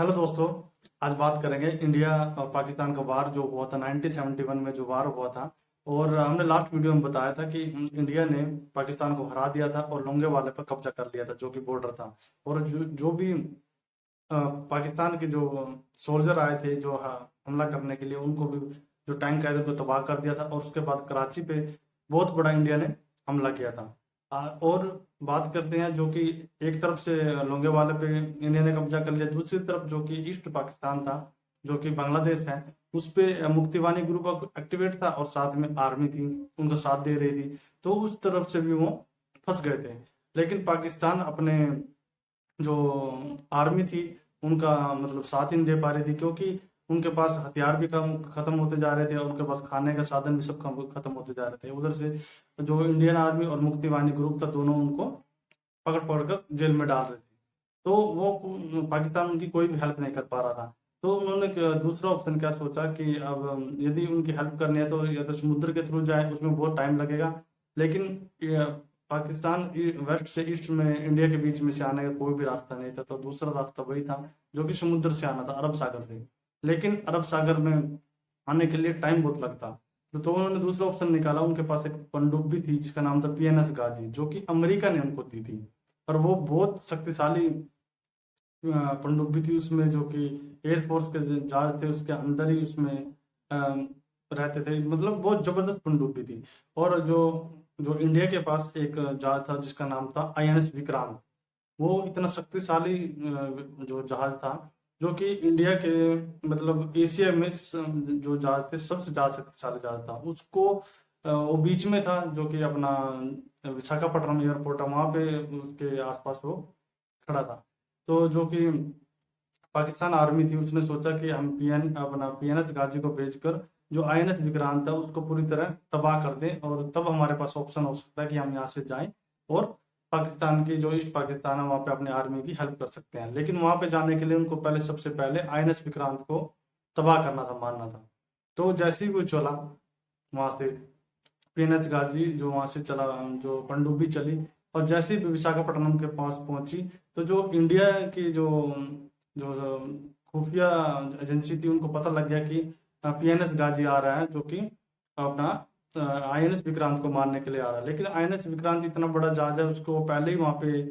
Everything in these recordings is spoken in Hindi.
हेलो दोस्तों। आज बात करेंगे इंडिया और पाकिस्तान का वार जो हुआ था 1971 में जो वार हुआ था। और हमने लास्ट वीडियो में बताया था कि इंडिया ने पाकिस्तान को हरा दिया था और लोंगेवाले पर कब्जा कर लिया था जो कि बॉर्डर था। और जो भी पाकिस्तान के जो सोल्जर आए थे जो हमला करने के लिए, उनको भी जो टैंक आए थे उनको तबाह कर दिया था। और उसके बाद कराची पे बहुत बड़ा इंडिया ने हमला किया था। और बात करते हैं जो कि एक तरफ से लोंगेवाले पे इंडिया ने कब्जा कर लिया, दूसरी तरफ जो कि ईस्ट पाकिस्तान था जो कि बांग्लादेश है, उस पे मुक्तिवानी ग्रुप एक्टिवेट था और साथ में आर्मी थी, उनको साथ दे रही थी। तो उस तरफ से भी वो फंस गए थे। लेकिन पाकिस्तान अपने जो आर्मी थी उनका मतलब साथ ही नहीं दे पा रही थी, क्योंकि उनके पास हथियार भी कम खत्म होते जा रहे थे और उनके पास खाने का साधन भी सब कम खत्म होते जा रहे थे। उधर से जो इंडियन आर्मी और मुक्तिवाहिनी ग्रुप था, दोनों उनको पकड़ पकड़ कर जेल में डाल रहे थे। तो वो पाकिस्तान उनकी कोई भी हेल्प नहीं कर पा रहा था। तो उन्होंने दूसरा ऑप्शन क्या सोचा कि अब यदि उनकी हेल्प करनी है तो या तो समुद्र के थ्रू जाए, उसमें बहुत टाइम लगेगा। लेकिन पाकिस्तान वेस्ट से ईस्ट में इंडिया के बीच में से आने का कोई भी रास्ता नहीं था, तो दूसरा रास्ता वही था जो कि समुद्र से आना था, अरब सागर से। लेकिन अरब सागर में आने के लिए टाइम बहुत लगता। तो उन्होंने दूसरा ऑप्शन निकाला। उनके पास एक पनडुब्बी थी जिसका नाम था पीएनएस गाजी, जो कि अमेरिका ने उनको दी थी। और वो बहुत शक्तिशाली पनडुब्बी थी उसमें, जो कि एयरफोर्स के जहाज थे उसके अंदर ही उसमें रहते थे। मतलब बहुत जबरदस्त पनडुब्बी थी। और जो जो इंडिया के पास एक जहाज था जिसका नाम था आईएनएस विक्रांत। वो इतना शक्तिशाली जो जहाज था, जो कि इंडिया के मतलब एशिया में जो जहाज थे सबसे ज्यादा शक्तिशाली जहाज था। उसको वो बीच में था, जो कि अपना विशाखापट्टनम एयरपोर्ट है वहां पे उसके आसपास वो खड़ा था। तो जो कि पाकिस्तान आर्मी थी उसने सोचा कि हम अपना पीएनएस गाजी को भेजकर जो आईएनएस विक्रांत था उसको पूरी तरह तबाह कर दें, और तब हमारे पास ऑप्शन हो सकता है कि हम यहाँ से जाएं और पाकिस्तान की जो ईस्ट पाकिस्तान है वहां पे अपने आर्मी की हेल्प कर सकते हैं। लेकिन वहां पे जाने के लिए उनको पहले सबसे पहले आईएनएस विक्रांत को तबाह करना था, मारना था। तो जैसे ही वो चला वहां से, पीएनएच गाजी जो वहां से चला, जो पनडुब्बी चली और जैसे ही विशाखापट्टनम के पास पहुंची, तो जो इंडिया की जो जो खुफिया एजेंसी थी उनको पता लग गया कि पीएनएस गाजी आ रहा है, जो कि अपना आईएनएस विक्रांत को मारने के लिए आ रहा है। लेकिन आईएनएस विक्रांत इतना बड़ा जहाज है, उसको पहले ही वहां पे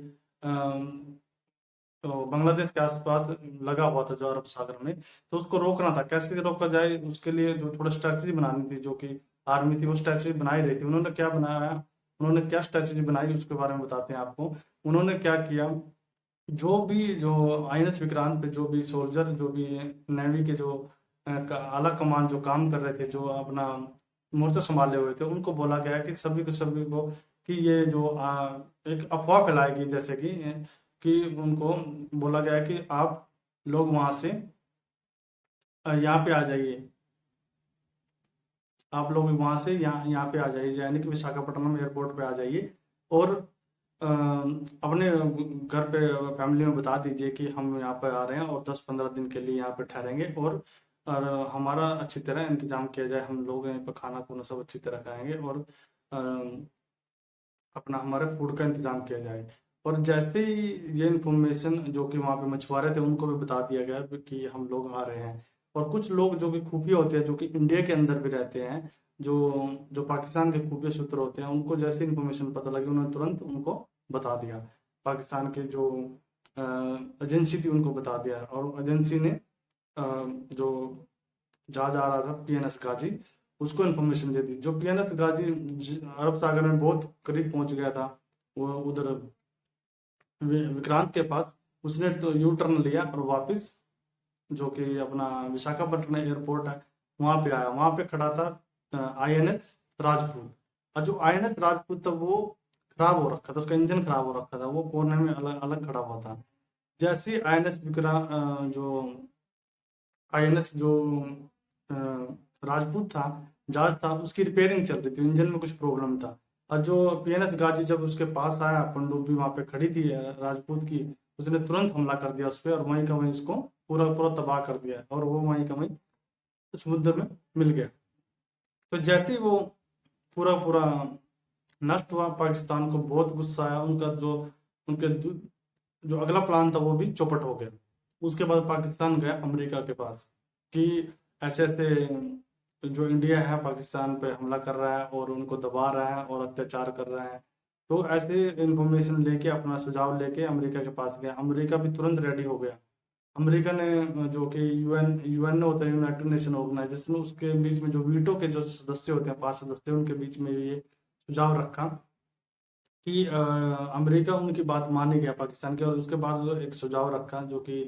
तो बांग्लादेश के आसपास लगा हुआ था जो अरब सागर में। तो उसको रोकना था, कैसे रोका जाए उसके लिए जो थोड़ा स्ट्रेटजी बनानी थी, जो कि आर्मी थी वो स्ट्रेटजी बना ही रही थी। उन्होंने क्या बनाया, उन्होंने क्या स्ट्रेटजी बनाई उसके बारे में बताते हैं आपको। उन्होंने क्या किया, जो भी जो आईएनएस विक्रांत पे जो भी सोल्जर, जो भी नेवी के जो आला कमान जो काम कर रहे थे, जो अपना मोर्चा संभाले हुए थे, उनको बोला गया कि सभी को कि ये जो एक अफवाह फैलाएगी, जैसे कि उनको बोला गया कि आप लोग वहां से यहाँ पे आ जाइए, आप लोग वहां से यहाँ पे आ जाइए, यानी कि विशाखापट्टनम एयरपोर्ट पे आ जाइए। और अपने घर पे फैमिली में बता दीजिए कि हम यहाँ पे आ रहे हैं और 10-15 दिन के लिए यहाँ पे ठहरेंगे। और हमारा अच्छी तरह इंतजाम किया जाए, हम लोग यहाँ पे खाना खुना सब अच्छी तरह खाएंगे और अ, अपना हमारे फूड का इंतजाम किया जाए। और जैसे ही ये इन्फॉर्मेशन जो कि वहाँ पे मछुआरे थे उनको भी बता दिया गया कि हम लोग आ रहे हैं। और कुछ लोग जो कि खुफिया होते हैं, जो कि इंडिया के अंदर भी रहते हैं, जो जो पाकिस्तान के खुफिया सूत्र होते हैं, उनको जैसे इन्फॉर्मेशन पता लगी उन्होंने तुरंत उनको बता दिया। पाकिस्तान के जो एजेंसी थी उनको बता दिया, और एजेंसी ने जो जहाज आ रहा था पीएनएस गाजी, उसको इन्फॉर्मेशन दे दी। जो पीएनएस गाजी अरब सागर में बहुत करीब पहुंच गया था, वो उधर विक्रांत के पास, उसने तो यू टर्न लिया और वापस जो कि अपना विशाखापट्टनम एयरपोर्ट है वहां पे आया। वहां पे खड़ा था आईएनएस राजपूत। और जो आईएनएस राजपूत था वो खराब हो रखा था, उसका इंजन खराब हो रखा था, वो कोने में अलग अलग खड़ा हुआ था। जैसे आईएनएस विक्रांत जो आईएनएस जो अ, राजपूत था, जहाज था, उसकी रिपेयरिंग चल रही थी, इंजन में कुछ प्रॉब्लम था। और जो पीएनएस गाजी जब उसके पास आया, पनडुब्बी वहां पे खड़ी थी राजपूत की, उसने तुरंत हमला कर दिया उस पर और वहीं का वहीं इसको पूरा पूरा तबाह कर दिया, और वो वहीं का वहीं समुद्र में मिल गया। तो जैसे ही वो पूरा पूरा नष्ट हुआ, पाकिस्तान को बहुत गुस्सा आया। उनका जो उनके जो अगला प्लान था वो भी चौपट हो गया। उसके बाद पाकिस्तान गया अमेरिका के पास कि ऐसे ऐसे जो इंडिया है पाकिस्तान पे हमला कर रहा है और उनको दबा रहा है और अत्याचार कर रहा है। तो ऐसे इंफॉर्मेशन लेके अपना सुझाव लेके अमेरिका के पास गया। अमेरिका भी तुरंत रेडी हो गया। अमेरिका ने जो कि यूएन होता है, यूनाइटेड नेशन ऑर्गेनाइजेशन, उसके बीच में जो वीटो के जो सदस्य होते हैं 5 सदस्य, उनके बीच में ये सुझाव रखा कि अमेरिका उनकी बात मान ही गया पाकिस्तान की। और उसके बाद एक सुझाव रखा जो कि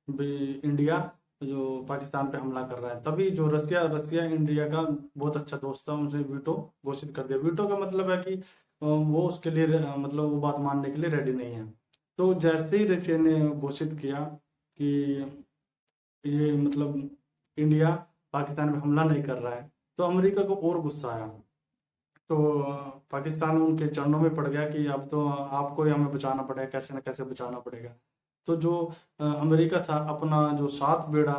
इंडिया जो पाकिस्तान पे हमला कर रहा है, तभी जो रसिया रसिया इंडिया का बहुत अच्छा दोस्त था, उनसे वीटो घोषित कर दिया। वीटो का मतलब है कि वो उसके लिए मतलब वो बात मानने के लिए रेडी नहीं है। तो जैसे ही रसिया ने घोषित किया कि ये मतलब इंडिया पाकिस्तान में हमला नहीं कर रहा है, तो अमेरिका को और गुस्सा आया। तो पाकिस्तान उनके चरणों में पड़ गया कि अब तो आपको ही हमें बचाना पड़ेगा, कैसे न कैसे बचाना पड़ेगा। तो जो अमेरिका था, अपना जो 7 बेड़ा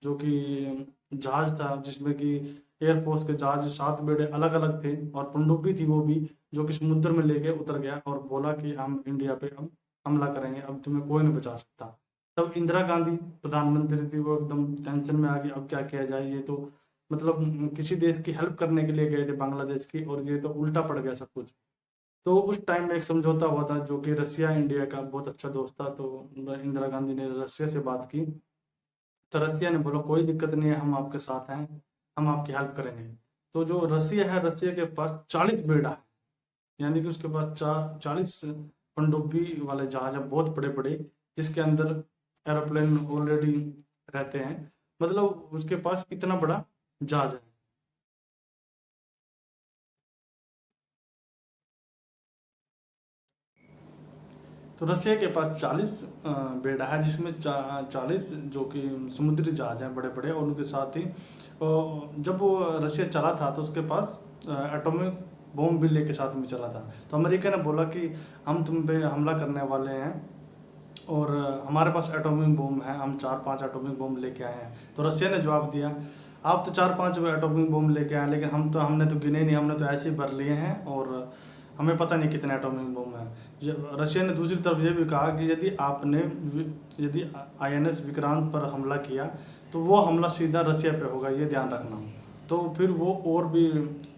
जो कि जहाज था, जिसमें कि एयरफोर्स के जहाज 7 बेड़े अलग अलग थे और पनडुब्बी थी वो भी, जो कि समुद्र में लेके उतर गया और बोला कि हम इंडिया पे अब हमला करेंगे, अब तुम्हें कोई नहीं बचा सकता। तब इंदिरा गांधी प्रधानमंत्री थी, वो एकदम टेंशन में आ गई, अब क्या किया जाए। ये तो मतलब किसी देश की हेल्प करने के लिए गए थे, बांग्लादेश की, और ये तो उल्टा पड़ गया सब कुछ। तो उस टाइम में एक समझौता हुआ था जो कि रसिया इंडिया का बहुत अच्छा दोस्त था। तो इंदिरा गांधी ने रसिया से बात की, तो रसिया ने बोला कोई दिक्कत नहीं है, हम आपके साथ हैं, हम आपकी हेल्प करेंगे। तो जो रसिया है, रसिया के पास 40 बेड़ा है, यानी कि उसके पास 40 पनडुब्बी वाले जहाज है, बहुत बड़े बड़े, जिसके अंदर एरोप्लेन ऑलरेडी रहते हैं। मतलब उसके पास इतना बड़ा जहाज है। तो रसिया के पास 40 बेड़ा है, जिसमें 40 जो कि समुद्री जहाज हैं बड़े बड़े, और उनके साथ ही जब वो रसिया चला था तो उसके पास एटॉमिक बॉम्ब भी लेके साथ में चला था। तो अमेरिका ने बोला कि हम तुम पे हमला करने वाले हैं और हमारे पास एटॉमिक बॉम्ब है, हम 4-5 एटॉमिक बॉम्ब लेके आए हैं। तो रसिया ने जवाब दिया, आप तो 4-5 एटॉमिक बॉम्ब लेके आए, लेकिन हमने तो गिने नहीं, हमने तो ऐसे ही भर लिए हैं और हमें पता नहीं कितने एटॉमिक बॉम्ब हैं। रशिया ने दूसरी तरफ ये भी कहा कि यदि आईएनएस विक्रांत पर हमला किया तो वो हमला सीधा रसिया पे होगा, ये ध्यान रखना। तो फिर वो और भी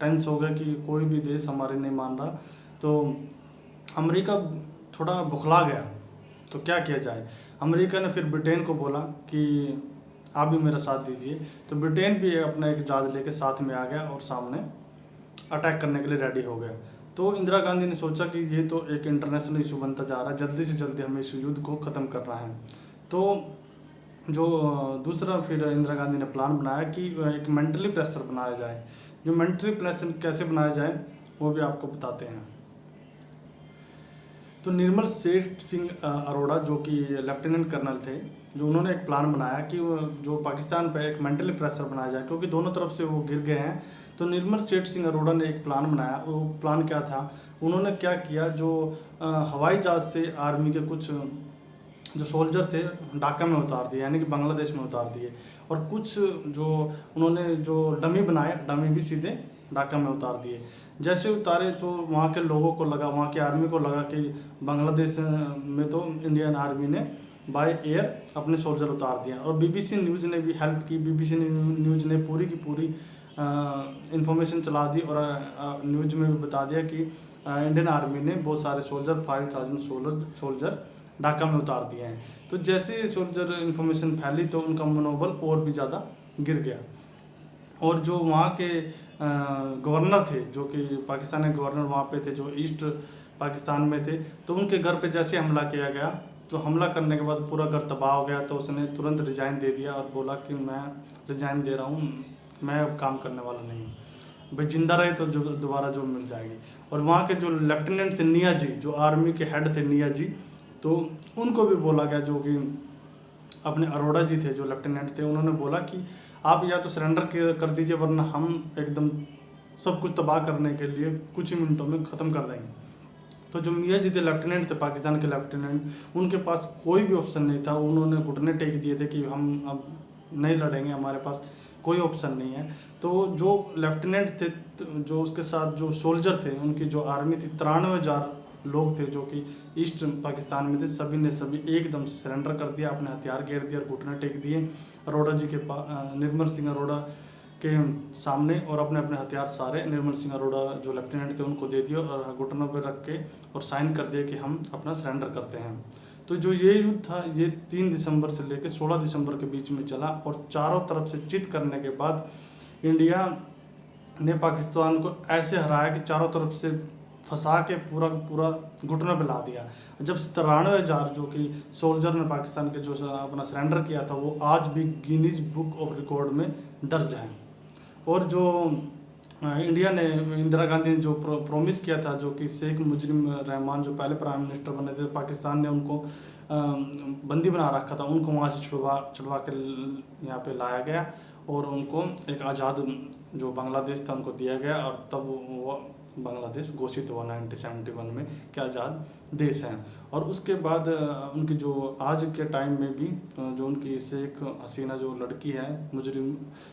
टेंस हो गया कि कोई भी देश हमारे नहीं मान रहा। तो अमेरिका थोड़ा बुखला गया। तो क्या किया जाए, अमेरिका ने फिर ब्रिटेन को बोला कि आप भी मेरा साथ दीजिए। तो ब्रिटेन भी अपना एक जहाज लेके साथ में आ गया और सामने अटैक करने के लिए रेडी हो गया। तो इंदिरा गांधी ने सोचा कि ये तो एक इंटरनेशनल इशू बनता जा रहा है, जल्दी से जल्दी हमें इस युद्ध को ख़त्म करना है। तो जो दूसरा फिर इंदिरा गांधी ने प्लान बनाया कि एक मेंटली प्रेशर बनाया जाए। जो मेंटली प्रेशर कैसे बनाया जाए वो भी आपको बताते हैं। तो निर्मल सेठ सिंह अरोड़ा जो कि लेफ्टिनेंट कर्नल थे, जो उन्होंने एक प्लान बनाया कि जो पाकिस्तान पर एक मेंटली प्रेशर बनाया जाए, क्योंकि दोनों तरफ से वो गिर गए हैं। तो निर्मल सेठ सिंह अरोड़ा ने एक प्लान बनाया। वो प्लान क्या था, उन्होंने क्या किया, जो हवाई जहाज से आर्मी के कुछ जो सोल्जर थे ढाका में उतार दिए, यानी कि बांग्लादेश में उतार दिए। और कुछ जो उन्होंने जो डमी बनाए, डमी भी सीधे ढाका में उतार दिए। जैसे उतारे तो वहाँ के लोगों को लगा, वहाँ की आर्मी को लगा कि बांग्लादेश में तो इंडियन आर्मी ने बाय एयर अपने सोल्जर उतार दिया। और बीबीसी न्यूज़ ने भी हेल्प की। बीबीसी न्यूज़ ने पूरी की पूरी इंफॉर्मेशन चला दी और न्यूज़ में भी बता दिया कि इंडियन आर्मी ने बहुत सारे सोल्जर 5000 सोल्जर ढाका में उतार दिए हैं। तो जैसे सोल्जर इन्फॉर्मेशन फैली तो उनका मनोबल और भी ज़्यादा गिर गया। और जो वहाँ के गवर्नर थे, जो कि पाकिस्तान के गवर्नर वहाँ पे थे, जो ईस्ट पाकिस्तान में थे, तो उनके घर पे जैसे हमला किया गया, तो हमला करने के बाद पूरा घर तबाह हो गया। तो उसने तुरंत रिजाइन दे दिया और बोला कि मैं रिजाइन दे रहा हूँ, मैं अब काम करने वाला नहीं हूँ, भाई जिंदा रहे तो जो दोबारा जॉब मिल जाएगी। और वहाँ के जो लेफ्टिनेंट थे निया जी, जो आर्मी के हेड थे निया जी, तो उनको भी बोला गया, जो कि अपने अरोड़ा जी थे जो लेफ्टिनेंट थे, उन्होंने बोला कि आप या तो सरेंडर कर दीजिए, वरना हम एकदम सब कुछ तबाह करने के लिए कुछ ही मिनटों में ख़त्म कर देंगे। तो जो मियाँ जी थे, लेफ्टिनेंट थे, पाकिस्तान के लेफ्टिनेंट, उनके पास कोई भी ऑप्शन नहीं था। उन्होंने घुटने टेक दिए थे कि हम अब नहीं लड़ेंगे, हमारे पास कोई ऑप्शन नहीं है। तो जो लेफ्टिनेंट थे, जो उसके साथ जो सोल्जर थे, उनकी जो आर्मी थी 93,000 लोग थे जो कि ईस्ट पाकिस्तान में थे, सभी ने सभी एकदम से सरेंडर कर दिया, अपने हथियार घेर दिए और घुटने टेक दिए अरोड़ा जी के निर्मल सिंह अरोड़ा के सामने, और अपने अपने हथियार सारे निर्मल सिंह अरोड़ा जो लेफ्टिनेंट थे उनको दे दिए और घुटनों पर रख के और साइन कर दिया कि हम अपना सरेंडर करते हैं। तो जो ये युद्ध था ये 3 दिसंबर से लेकर 16 दिसंबर के बीच में चला, और चारों तरफ से चित करने के बाद इंडिया ने पाकिस्तान को ऐसे हराया कि चारों तरफ से फंसा के पूरा पूरा घुटनों पे ला दिया। जब 93,000 जो कि सोल्जर ने पाकिस्तान के जो अपना सरेंडर किया था वो आज भी गिनीज बुक ऑफ रिकॉर्ड में दर्ज है। और जो इंडिया ने, इंदिरा गांधी ने जो प्रॉमिस किया था, जो कि शेख मुजीब रहमान जो पहले प्राइम मिनिस्टर बने थे, पाकिस्तान ने उनको बंदी बना रखा था, उनको वहाँ से छुड़वा के यहाँ पे लाया गया और उनको एक आज़ाद जो बांग्लादेश था उनको दिया गया, और तब वो बांग्लादेश घोषित हुआ 1971 में कि आज़ाद देश है। और उसके बाद उनकी जो आज के टाइम में भी जो उनकी शेख हसीना जो लड़की है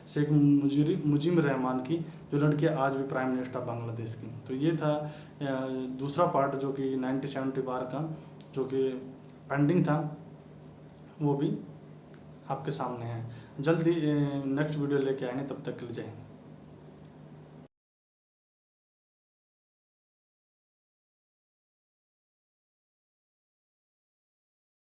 शेख मुजीब रहमान की जो लड़की है, आज भी प्राइम मिनिस्टर बांग्लादेश की। तो ये था दूसरा पार्ट जो कि 1971 का जो कि पेंडिंग था, वो भी आपके सामने है। जल्दी नेक्स्ट वीडियो लेके आएंगे, तब तक के लिए जय हिंद।